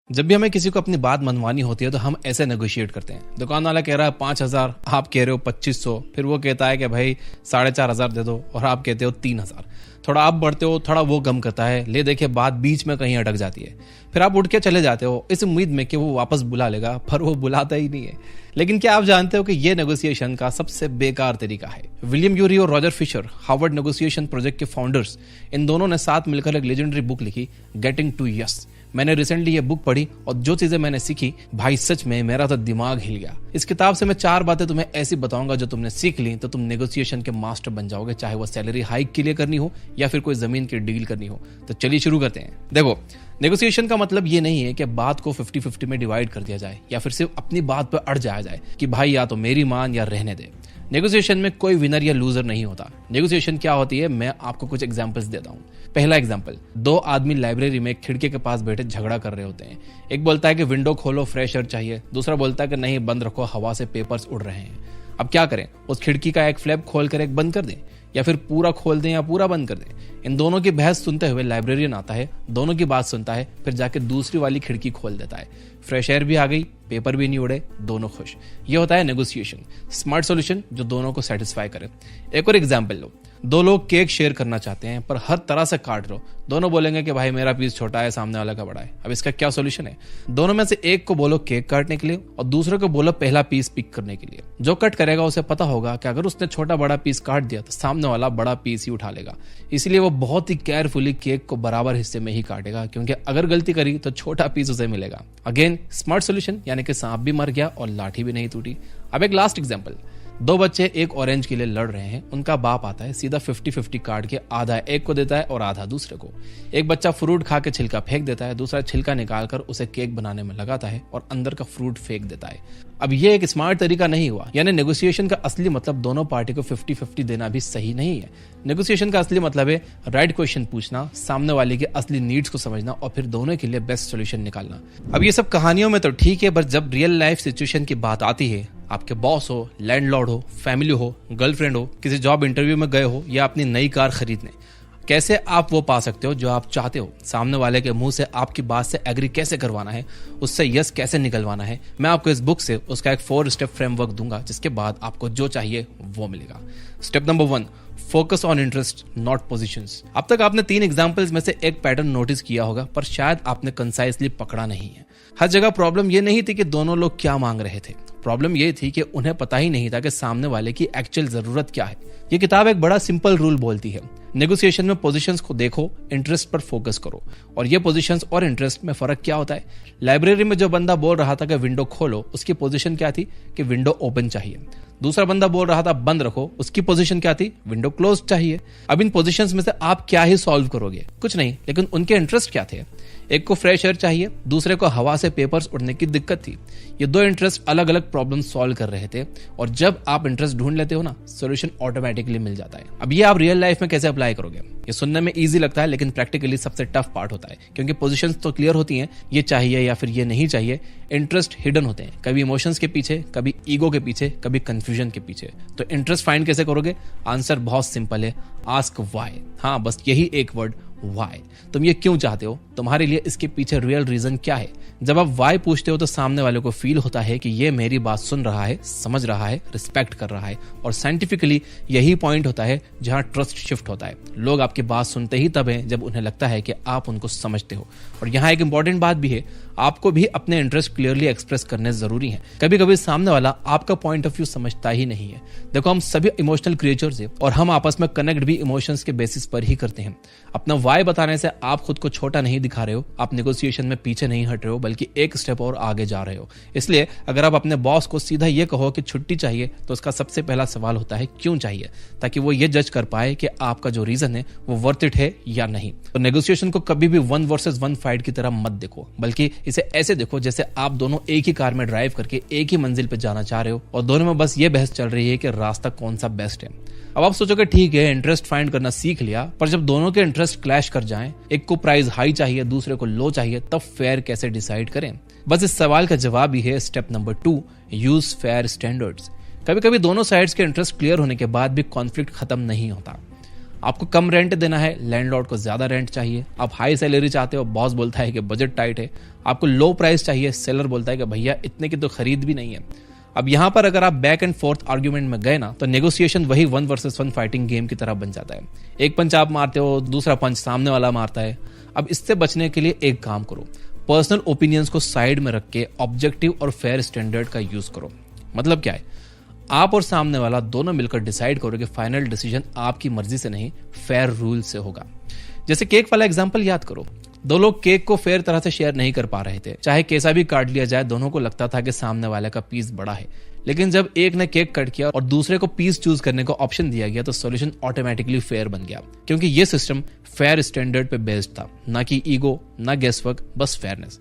जब भी हमें किसी को अपनी बात मनवानी होती है तो हम ऐसे नेगोशिएट करते हैं। दुकान वाला कह रहा है 5,000, आप कह रहे हो 2,500, फिर वो कहता है कि भाई 4,500 दे दो और आप कहते हो 3,000। थोड़ा आप बढ़ते हो, थोड़ा वो कम करता है, ले देखिए बात बीच में कहीं अटक जाती है। फिर आप उठ के चले जाते हो इस उम्मीद में कि वो वापस बुला लेगा, पर वो बुलाता ही नहीं है। लेकिन क्या आप जानते हो कि ये नेगोशिएशन का सबसे बेकार तरीका है। विलियम यूरी और Roger Fisher, Harvard Negotiation Project के फाउंडर्स, इन दोनों ने साथ मिलकर एक लेजेंडरी बुक लिखी, गेटिंग टू यस। मैंने रिसेंटली ये बुक पढ़ी और जो चीजें मैंने सीखी, भाई सच में मेरा तो दिमाग हिल गया। इस किताब से मैं 4 बातें तुम्हें ऐसी बताऊंगा जो तुमने सीख ली तो तुम नेगोशिएशन के मास्टर बन जाओगे, चाहे वो सैलरी हाइक के लिए करनी हो या फिर कोई जमीन की डील करनी हो। तो चलिए शुरू करते हैं। देखो, नेगोशिएशन का मतलब ये नहीं है कि बात को 50-50 में डिवाइड कर दिया जाए या फिर सिर्फ अपनी बात पर अड़ जाया जाए कि भाई या तो मेरी मान या रहने दे। नेगोशिएशन में कोई विनर या लूजर नहीं होता। नेगोशिएशन क्या होती है, मैं आपको कुछ एग्जांपल्स देता हूँ। पहला एग्जांपल, 2 आदमी लाइब्रेरी में खिड़की के पास बैठे झगड़ा कर रहे होते हैं। एक बोलता है कि विंडो खोलो, फ्रेश एयर चाहिए। दूसरा बोलता है कि नहीं, बंद रखो, हवा से पेपर्स उड़ रहे हैं। अब क्या करें, उस खिड़की का एक फ्लैप खोल कर एक बंद कर दें या फिर पूरा खोल दें या पूरा बंद कर दें। इन दोनों की बहस सुनते हुए लाइब्रेरियन आता है, दोनों की बात सुनता है, फिर जाके दूसरी वाली खिड़की खोल देता है। फ्रेश एयर भी आ गई, पेपर भी नहीं उड़े, दोनों खुश। ये होता है नेगोशिएशन, स्मार्ट सॉल्यूशन जो दोनों को सेटिस्फाई करे। एक और एग्जांपल लो, 2 लोग केक शेयर करना चाहते हैं पर हर तरह से काट लो। दोनों बोलेंगे कि भाई मेरा पीस छोटा है, सामने वाला का बड़ा है। अब इसका क्या सॉल्यूशन है? दोनों में से एक को बोलो केक काटने के लिए और दूसरे को बोलो पहला पीस पिक करने के लिए। जो कट करेगा उसे पता होगा कि अगर उसने छोटा बड़ा पीस काट दिया तो सामने वाला बड़ा पीस ही उठा लेगा। इसलिए वो बहुत ही केयरफुली केक को बराबर हिस्से में ही काटेगा, क्योंकि अगर गलती करी तो छोटा पीस उसे मिलेगा। अगेन स्मार्ट सॉल्यूशन, यानी कि सांप भी मर गया और लाठी भी नहीं टूटी। अब एक लास्ट एग्जांपल, 2 बच्चे एक ऑरेंज के लिए लड़ रहे हैं। उनका बाप आता है, सीधा 50-50 काट के आधा एक को देता है और आधा दूसरे को। एक बच्चा फ्रूट खा के छिलका फेंक देता है, दूसरा छिलका निकालकर उसे केक बनाने में लगाता है और अंदर का फ्रूट फेंक देता है। अब ये एक स्मार्ट तरीका नहीं हुआ। यानी नेगोशिएशन का असली मतलब दोनों पार्टी को 50-50 देना भी सही नहीं है। नेगोशिएशन का असली मतलब है राइट क्वेश्चन पूछना, सामने वाले के असली नीड्स को समझना और फिर दोनों के लिए बेस्ट सॉल्यूशन निकालना। अब ये सब कहानियों में तो ठीक है, पर जब रियल लाइफ सिचुएशन की बात आती है, आपके बॉस हो, लैंडलॉर्ड हो, फैमिली हो, गर्लफ्रेंड हो, किसी जॉब इंटरव्यू में गए हो या अपनी नई कार खरीदने, कैसे आप वो पा सकते हो जो आप चाहते हो? सामने वाले के मुंह से आपकी बात से एग्री कैसे करवाना है, उससे यस कैसे निकलवाना है? मैं आपको इस बुक से उसका एक 4 स्टेप फ्रेमवर्क दूंगा, जिसके बाद आपको जो चाहिए वो मिलेगा। Step number 1, focus on interest not positions. अब तक आपने 3 एग्जांपल्स में से एक पैटर्न नोटिस किया होगा, पर शायद आपने कंसाइसली पकड़ा नहीं है। हर जगह प्रॉब्लम ये नहीं थी कि दोनों लोग क्या मांग रहे थे, प्रॉब्लम ये थी कि उन्हें पता ही नहीं था कि सामने वाले की एक्चुअल जरूरत क्या है। ये किताब एक बड़ा सिंपल रूल बोलती है, नेगोशिएशन में पोजीशंस को देखो, इंटरेस्ट पर फोकस करो। और ये पोजीशंस और इंटरेस्ट में फर्क क्या होता है? लाइब्रेरी में जो बंदा बोल रहा था कि विंडो खोलो, उसकी पोजीशन क्या थी कि विंडो ओपन चाहिए। दूसरा बंदा बोल रहा था बंद रखो, उसकी पोजीशन क्या थी? विंडो क्लोज चाहिए। अब इन पोजीशंस में से आप क्या ही सॉल्व करोगे? कुछ नहीं, लेकिन उनके इंटरेस्ट क्या थे? एक को फ्रेश एयर चाहिए, दूसरे को हवा से पेपर्स उड़ने की दिक्कत थी। ये 2 इंटरेस्ट अलग अलग प्रॉब्लम सॉल्व कर रहे थे, और जब आप इंटरेस्ट ढूंढ लेते हो ना, सॉल्यूशन ऑटोमेटिकली मिल जाता है। अब ये आप रियल लाइफ में कैसे अप्लाई करोगे? ये सुनने में इजी लगता है, लेकिन प्रैक्टिकली सबसे टफ पार्ट होता है, क्योंकि पोजीशंस तो क्लियर होती हैं, ये चाहिए या फिर ये नहीं चाहिए। इंटरेस्ट हिडन होते हैं, कभी इमोशंस के पीछे, कभी ईगो के पीछे, कभी कंफ्यूजन के पीछे। तो इंटरेस्ट फाइंड कैसे करोगे? आंसर बहुत सिंपल है, आस्क व्हाई। हाँ, बस यही एक वर्ड, व्हाई। तुम ये क्यों चाहते हो? तुम्हारे लिए इसके पीछे रियल रीजन क्या है? जब आप व्हाई पूछते हो तो सामने वाले को फील होता है कि ये मेरी बात सुन रहा है, समझ रहा है, रिस्पेक्ट कर रहा है। और साइंटिफिकली यही पॉइंट होता है जहां ट्रस्ट शिफ्ट होता है। लोग आपकी बात सुनते ही तब है जब उन्हें लगता है कि आप उनको समझते हो। और यहाँ एक इंपॉर्टेंट बात भी है, आपको भी अपने इंटरेस्ट क्लियरली एक्सप्रेस करने जरूरी है। कभी कभी सामने वाला आपका पॉइंट ऑफ व्यू समझता ही नहीं है। देखो, हम सभी इमोशनल क्रिएचर्स हैं और हम आपस में कनेक्ट भी इमोशंस के बेसिस पर ही करते हैं। अपना वाई बताने से आप खुद को छोटा नहीं दिखा रहे हो, आप नेगोशिएशन में पीछे नहीं हट रहे हो, बल्कि एक स्टेप और आगे जा रहे हो। इसलिए अगर आप अपने बॉस को सीधा ये कहो कि छुट्टी चाहिए, तो उसका सबसे पहला सवाल होता है क्यों चाहिए, ताकि वो ये जज कर पाए कि आपका जो रीजन है वो वर्थ इट है या नहीं। तो नेगोशिएशन को कभी भी 1 वर्सेस 1 फाइट की तरह मत देखो, बल्कि इसे ऐसे देखो जैसे आप दोनों एक ही कार में ड्राइव करके एक ही मंजिल पे जाना चाह रहे हो और दोनों में बस ये बहस चल रही है कि रास्ता कौन सा बेस्ट है। अब आप सोचोगे ठीक है, इंटरेस्ट फाइंड करना सीख लिया, पर जब दोनों के इंटरेस्ट क्लैश कर जाएं, एक को प्राइस हाई चाहिए, दूसरे को लो चाहिए, तब फेयर कैसे डिसाइड करें? बस इस सवाल का जवाब ही है step number 2, use fair standards. कभी कभी दोनों साइड्स के इंटरेस्ट क्लियर होने के बाद भी कॉन्फ्लिक्ट खत्म नहीं होता। आपको कम रेंट देना है, लैंडलॉर्ड को ज्यादा रेंट चाहिए। आप हाई सैलरी चाहते हो, बॉस बोलता है कि बजट टाइट है। आपको लो प्राइस चाहिए, सेलर बोलता है कि भैया इतने की तो खरीद भी नहीं है। अब यहां पर अगर आप बैक एंड फोर्थ आर्ग्यूमेंट में गए ना, तो नेगोशिएशन वही 1 वर्सेस 1 फाइटिंग गेम की तरह बन जाता है। एक पंच आप मारते हो, दूसरा पंच सामने वाला मारता है। अब इससे बचने के लिए एक काम करो, पर्सनल ओपिनियंस को साइड में रख के ऑब्जेक्टिव और फेयर स्टैंडर्ड का यूज करो। मतलब क्या है, आप और सामने वाला दोनों मिलकर डिसाइड करो कि फाइनल डिसीजन आपकी मर्जी से नहीं, फेयर रूल से होगा। जैसे केक वाला एग्जांपल याद करो, दो लोग केक को फेयर तरह से शेयर नहीं कर पा रहे थे। चाहे कैसा भी काट लिया जाए, दोनों को लगता था कि सामने वाले का पीस बड़ा है। लेकिन जब एक ने केक कट किया और दूसरे को पीस चूज करने का ऑप्शन दिया गया, तो सॉल्यूशन ऑटोमेटिकली फेयर बन गया, क्योंकि ये सिस्टम फेयर स्टैंडर्ड पे बेस्ड था, ना कि ईगो, ना गेसवर्क, बस फेयरनेस।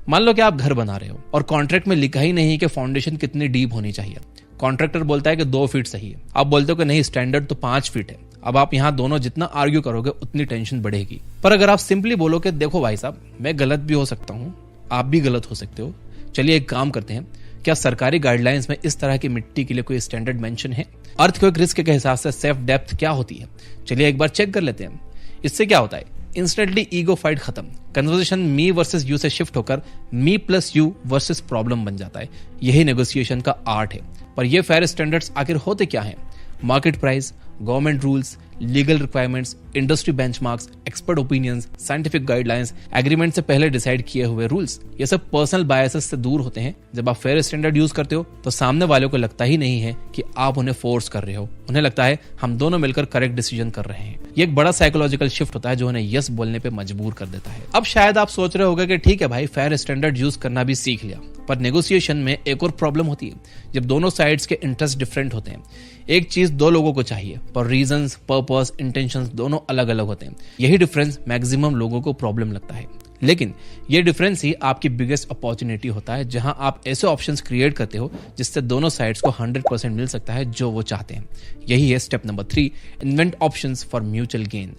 मान लो कि आप घर बना रहे हो और कॉन्ट्रैक्ट में लिखा ही नहीं कि फाउंडेशन कितनी डीप होनी चाहिए। कॉन्ट्रैक्टर बोलता है कि 2 फीट सही है, आप बोलते हो कि नहीं, स्टैंडर्ड तो 5 फीट है। अब आप यहाँ दोनों जितना आर्ग्यू करोगे उतनी टेंशन बढ़ेगी। पर अगर आप सिंपली बोलो कि देखो भाई साहब, मैं गलत भी हो सकता हूँ, आप भी गलत हो सकते हो, चलिए एक काम करते हैं, क्या सरकारी गाइडलाइंस में इस तरह की मिट्टी के लिए कोई स्टैंडर्ड मेंशन है? अर्थक्वेक रिस्क के हिसाब से सेफ डेप्थ क्या होती है, चलिए एक बार चेक कर लेते हैं। इससे क्या होता है, इंस्टेंटली ईगो फाइट खत्म, कन्वर्सेशन मी वर्सेस यू से शिफ्ट होकर मी प्लस यू वर्सेस प्रॉब्लम बन जाता है। यही नेगोशिएशन का आर्ट है। पर ये फेयर स्टैंडर्ड्स आखिर होते क्या हैं? Market price, government rules, legal requirements, industry benchmarks, expert opinions, scientific guidelines, agreement से पहले डिसाइड किए हुए रूल्स। ये सब पर्सनल बायसेस से दूर होते हैं। जब आप फेयर स्टैंडर्ड यूज करते हो तो सामने वालों को लगता ही नहीं है कि आप उन्हें फोर्स कर रहे हो, उन्हें लगता है हम दोनों मिलकर करेक्ट डिसीजन कर रहे हैं। ये एक बड़ा साइकोलॉजिकल शिफ्ट होता है जो उन्हें यस बोलने पे मजबूर कर देता है। अब शायद आप सोच रहे होंगे कि ठीक है भाई, फेयर स्टैंडर्ड यूज करना भी सीख लिया, पर नेगोशिएशन में एक और प्रॉब्लम होती है, जब दोनों साइड्स के इंटरेस्ट डिफरेंट होते हैं। एक चीज दो लोगों को चाहिए, पर रीजंस, पर्पस, इंटेंशंस दोनों अलग अलग होते हैं। यही डिफरेंस मैक्सिमम लोगों को प्रॉब्लम लगता है। लेकिन ये डिफरेंस ही आपकी बिगेस्ट अपॉर्चुनिटी होता है, जहां आप ऐसे ऑप्शंस क्रिएट करते हो जिससे दोनों साइड्स को 100% मिल सकता है जो वो चाहते हैं। यही है step number 3, invent options for mutual gain.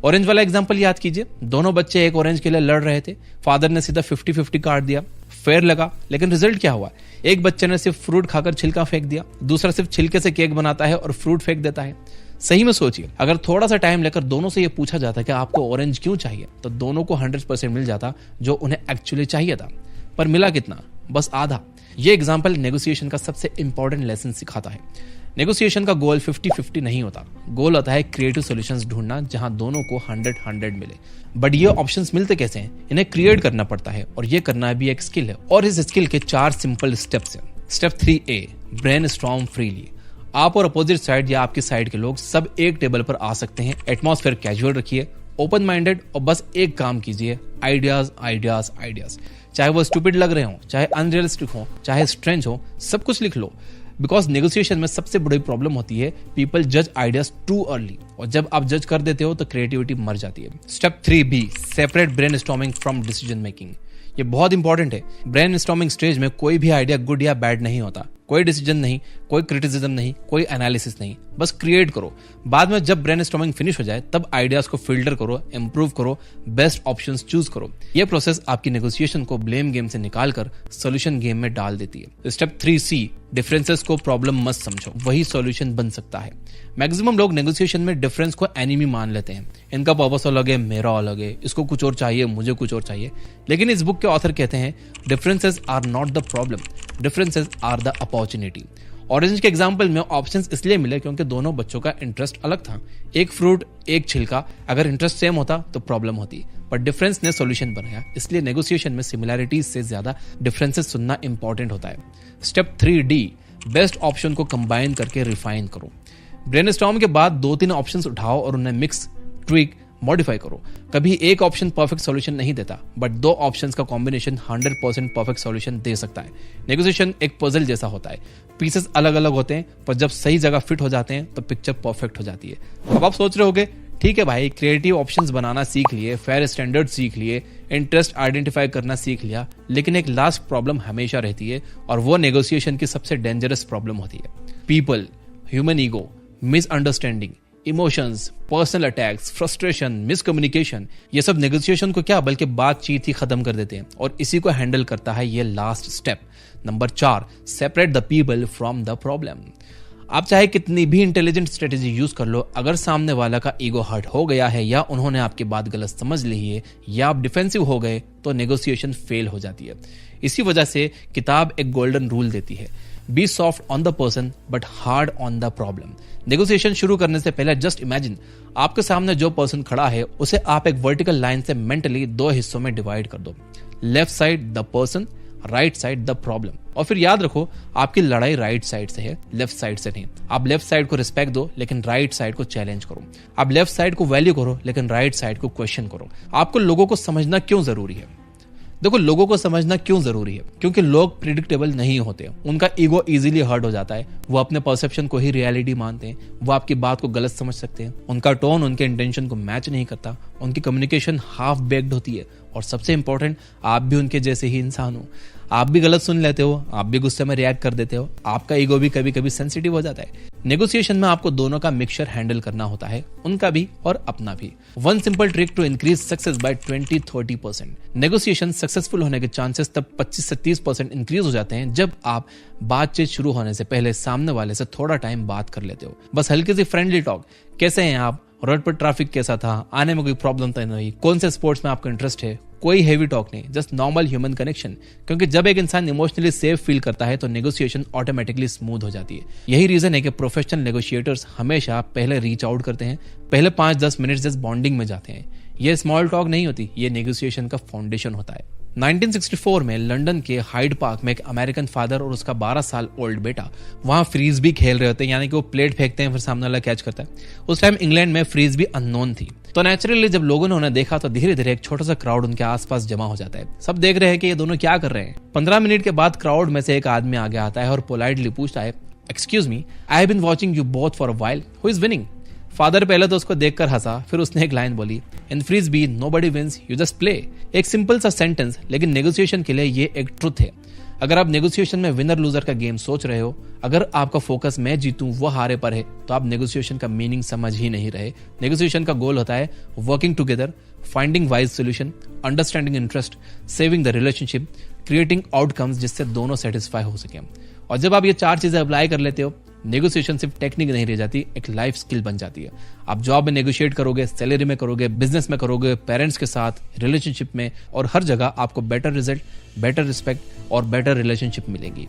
Orange वाला एग्जांपल याद कीजिए, दोनों बच्चे एक ऑरेंज के लिए लड़ रहे थे। फादर ने सीधा 50-50 काट दिया, फेयर लगा, लेकिन रिजल्ट क्या हुआ? एक बच्चे ने सिर्फ फ्रूट खाकर छिलका फेंक दिया, दूसरा सिर्फ छिलके से केक बनाता है और फ्रूट फेंक देता है। सही में सोचिए, अगर थोड़ा सा टाइम लेकर दोनों से ये पूछा जाता कि आपको ऑरेंज क्यों चाहिए, तो दोनों को 100% मिल जाता जो उन्हें एक्चुअली चाहिए था। पर मिला कितना? बस आधा। ये एग्जाम्पल नेगोशिएशन का सबसे इंपॉर्टेंट लेसन सिखाता है। नेगोशिएशन का गोल 50-50 नहीं होता, गोल होता है क्रिएटिव सॉल्यूशंस ढूंढना जहां दोनों को 100-100 मिले। बट ये ऑप्शंस मिलते कैसे हैं? इन्हें क्रिएट करना पड़ता है, और ये करना भी एक स्किल है। और इस स्किल के 4 सिंपल स्टेप्स हैं। Step 3A, brainstorm freely. आप और अपोजिट साइड या आपकी साइड के लोग सब एक टेबल पर आ सकते हैं। एटमॉस्फेयर कैजुअल रखिए, ओपन माइंडेड, और बस एक काम कीजिए, आइडियाज आइडियाज आइडियाज। चाहे वो स्टूपिड लग रहे हो, चाहे अनरियलिस्टिक हो, चाहे स्ट्रेंज हो, सब कुछ लिख लो। बिकॉज नेगोशिएशन में सबसे बड़ी प्रॉब्लम होती है, पीपल जज आइडियाज टू अर्ली, और जब आप जज कर देते हो तो क्रिएटिविटी मर जाती है। Step 3B, separate brainstorming from decision making. ये बहुत इंपॉर्टेंट है। ब्रेनस्टॉर्मिंग स्टेज में कोई भी आइडिया गुड या बैड नहीं होता, कोई डिसीजन नहीं, कोई क्रिटिसिज्म नहीं, कोई एनालिसिस नहीं, बस क्रिएट करो। बाद में जब ब्रेनस्टॉर्मिंग फिनिश हो जाए तब आइडियाज को फिल्टर करो, इंप्रूव करो, बेस्ट ऑप्शंस चूज करो। यह प्रोसेस आपकी नेगोशिएशन को ब्लेम गेम से निकालकर सॉल्यूशन गेम में डाल देती है। स्टेप 3C, डिफरेंसेस को प्रॉब्लम मत समझो, वही सॉल्यूशन बन सकता है। मैक्सिमम लोग नेगोशिएशन में डिफरेंस को एनिमी मान लेते हैं। इनका पर्पस अलग है, मेरा अलग है, इसको कुछ और चाहिए, मुझे कुछ और चाहिए। लेकिन इस बुक के ऑथर कहते हैं, differences are not the problem, differences are the opportunity. Orange के एग्जाम्पल में ऑप्शंस इसलिए मिले क्योंकि दोनों बच्चों का इंटरेस्ट अलग था। एक फ्रूट, एक छिलका। अगर इंटरेस्ट सेम होता तो प्रॉब्लम होती, पर डिफरेंस ने सॉल्यूशन बनाया। इसलिए नेगोशिएशन में सिमिलैरिटीज से ज्यादा डिफरेंसेस सुनना इंपॉर्टेंट होता है। स्टेप 3D, बेस्ट ऑप्शन को कंबाइन करके रिफाइन करो। ब्रेनस्टॉर्म के बाद 2-3 ऑप्शंस उठाओ और उन्हें मिक्स, ट्विक, मॉडिफाई करो। कभी एक ऑप्शन परफेक्ट सॉल्यूशन नहीं देता, बट 2 ऑप्शंस का कॉम्बिनेशन 100% परफेक्ट सॉल्यूशन दे सकता है। नेगोशिएशन एक पजल जैसा होता है, पीसेस अलग अलग होते हैं, पर जब सही जगह फिट हो जाते हैं तो पिक्चर परफेक्ट हो जाती है। अब आप सोच रहे होगे, ठीक है भाई, क्रिएटिव ऑप्शंस बनाना सीख लिए, फेयर स्टैंडर्ड सीख लिए, इंटरेस्ट आइडेंटिफाई करना सीख लिया, लेकिन एक लास्ट प्रॉब्लम हमेशा रहती है, और वो नेगोशिएशन की सबसे डेंजरस प्रॉब्लम होती है। People, human ego, misunderstanding, emotions, personal attacks, frustration, miscommunication. ये सब नेगोशिएशन को क्या बल्कि बातचीत ही खत्म कर देते हैं, और इसी को हैंडल करता है ये last step number 4, separate the people from the problem. आप चाहे कितनी भी इंटेलिजेंट स्ट्रेटेजी यूज कर लो, अगर सामने वाला का ईगो हर्ट हो गया है या उन्होंने आपकी बात गलत समझ ली है या आप डिफेंसिव हो गए तो नेगोशिएशन फेल हो जाती है। इसी वजह से किताब एक गोल्डन रूल देती है, be soft on the person but hard on the problem. Negotiation शुरू करने से पहले जस्ट इमेजिन, आपके सामने जो पर्सन खड़ा है उसे आप एक वर्टिकल लाइन से मेंटली 2 हिस्सों में डिवाइड कर दो, left side the person, right side the problem. और फिर याद रखो, आपकी लड़ाई राइट साइड से है, लेफ्ट साइड से नहीं। आप लेफ्ट साइड को रिस्पेक्ट दो लेकिन राइट साइड को चैलेंज करो। आप लेफ्ट साइड को वैल्यू करो लेकिन राइट साइड को क्वेश्चन करो। आपको लोगों को समझना क्यों जरूरी है? देखो, लोगों को समझना क्यों जरूरी है? क्योंकि लोग प्रिडिक्टेबल नहीं होते, उनका ईगो इजीली हर्ट हो जाता है, वो अपने परसेप्शन को ही रियलिटी मानते हैं, वो आपकी बात को गलत समझ सकते हैं, उनका टोन उनके इंटेंशन को मैच नहीं करता, उनकी कम्युनिकेशन हाफ बेक्ड होती है, और सबसे इंपॉर्टेंट, आप भी उनके जैसे ही इंसान हो, आप भी गलत सुन लेते हो, आप भी गुस्से में रिएक्ट कर देते हो, आपका ईगो भी कभी कभी सेंसिटिव हो जाता है। नेगोशिएशन में आपको दोनों का मिक्सचर हैंडल करना होता है, उनका भी और अपना भी। One simple trick to increase success by 20-30%। Negotiation successful होने के चांसेस तब 25 से 30% इंक्रीज हो जाते हैं जब आप बातचीत शुरू होने से पहले सामने वाले से थोड़ा टाइम बात कर लेते हो। बस हल्की सी फ्रेंडली टॉक, कैसे हैं आप, रोड पर ट्रैफिक कैसा था, आने में कोई प्रॉब्लम तो नहीं, कौन से स्पोर्ट्स में आपका इंटरेस्ट है, कोई हेवी टॉक नहीं, जस्ट नॉर्मल ह्यूमन कनेक्शन। क्योंकि जब एक इंसान इमोशनली सेफ फील करता है तो नेगोशिएशन ऑटोमेटिकली स्मूथ हो जाती है। यही रीजन है कि प्रोफेशनल नेगोशिएटर्स हमेशा पहले रीच आउट करते हैं, पहले 5-10 मिनट जस्ट बॉन्डिंग में जाते हैं। ये स्मॉल टॉक नहीं होती, ये नेगोशिएशन का फाउंडेशन होता है। 1964 में लंदन के हाइड पार्क में एक अमेरिकन फादर और उसका 12 साल ओल्ड बेटा वहां फ्रीजबी खेल रहे होते हैं, यानी कि वो प्लेट फेंकते हैं फिर सामने वाला कैच करता है। उस टाइम इंग्लैंड में फ्रीजबी अननोन थी, तो नेचुरली जब लोगों ने उन्हें देखा तो धीरे धीरे एक छोटा सा क्राउड उनके आसपास जमा हो जाता है। सब देख रहे हैं कि ये दोनों क्या कर रहे हैं। 15 मिनट के बाद क्राउड में से एक आदमी आगे आता है और पोलाइटली पूछता है, excuse me, I have been watching you both for a while, who is winning? Father पहले तो उसको देखकर हंसा, फिर उसने एक लाइन बोली, in frisbee nobody wins, you just play. एक सिंपल सा सेंटेंस, लेकिन नेगोशिएशन के लिए ये एक ट्रुथ है। अगर आप नेगोशिएशन में विनर लूजर का गेम सोच रहे हो, अगर आपका फोकस मैं जीतूं वो हारे पर है, तो आप नेगोशिएशन का मीनिंग समझ ही नहीं रहे। नेगोशिएशन का गोल होता है working together, finding wise solution, understanding interest, saving the relationship, creating outcomes जिससे दोनों सेटिस्फाई हो सके। और जब आप ये 4 चीजें अप्लाई कर लेते हो, नेगोशिएशन सिर्फ टेक्निक नहीं रह जाती, एक लाइफ स्किल बन जाती है। आप जॉब में नेगोशिएट करोगे, सैलरी में करोगे, बिजनेस में करोगे, पेरेंट्स के साथ, रिलेशनशिप में, और हर जगह आपको बेटर रिजल्ट, बेटर रिस्पेक्ट और बेटर रिलेशनशिप मिलेंगी।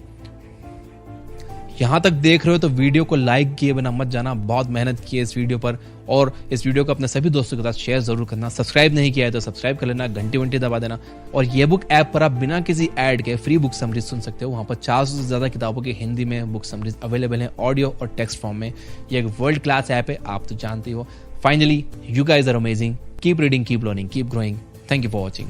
यहां तक देख रहे हो तो वीडियो को लाइक किए बिना मत जाना, बहुत मेहनत की है इस वीडियो पर, और इस वीडियो को अपने सभी दोस्तों के साथ शेयर जरूर करना। सब्सक्राइब नहीं किया है तो सब्सक्राइब कर लेना, घंटी दबा देना। और ये बुक ऐप पर आप बिना किसी ऐड के फ्री बुक समरीज सुन सकते हो। वहां पर 400 से ज्यादा किताबों की हिंदी में बुक समरीज अवेलेबल है, ऑडियो और टेक्स्ट फॉर्म में। ये एक वर्ल्ड क्लास ऐप है, आप तो जानते हो। Finally, you guys are amazing, keep reading, keep learning, keep growing. Thank you for watching.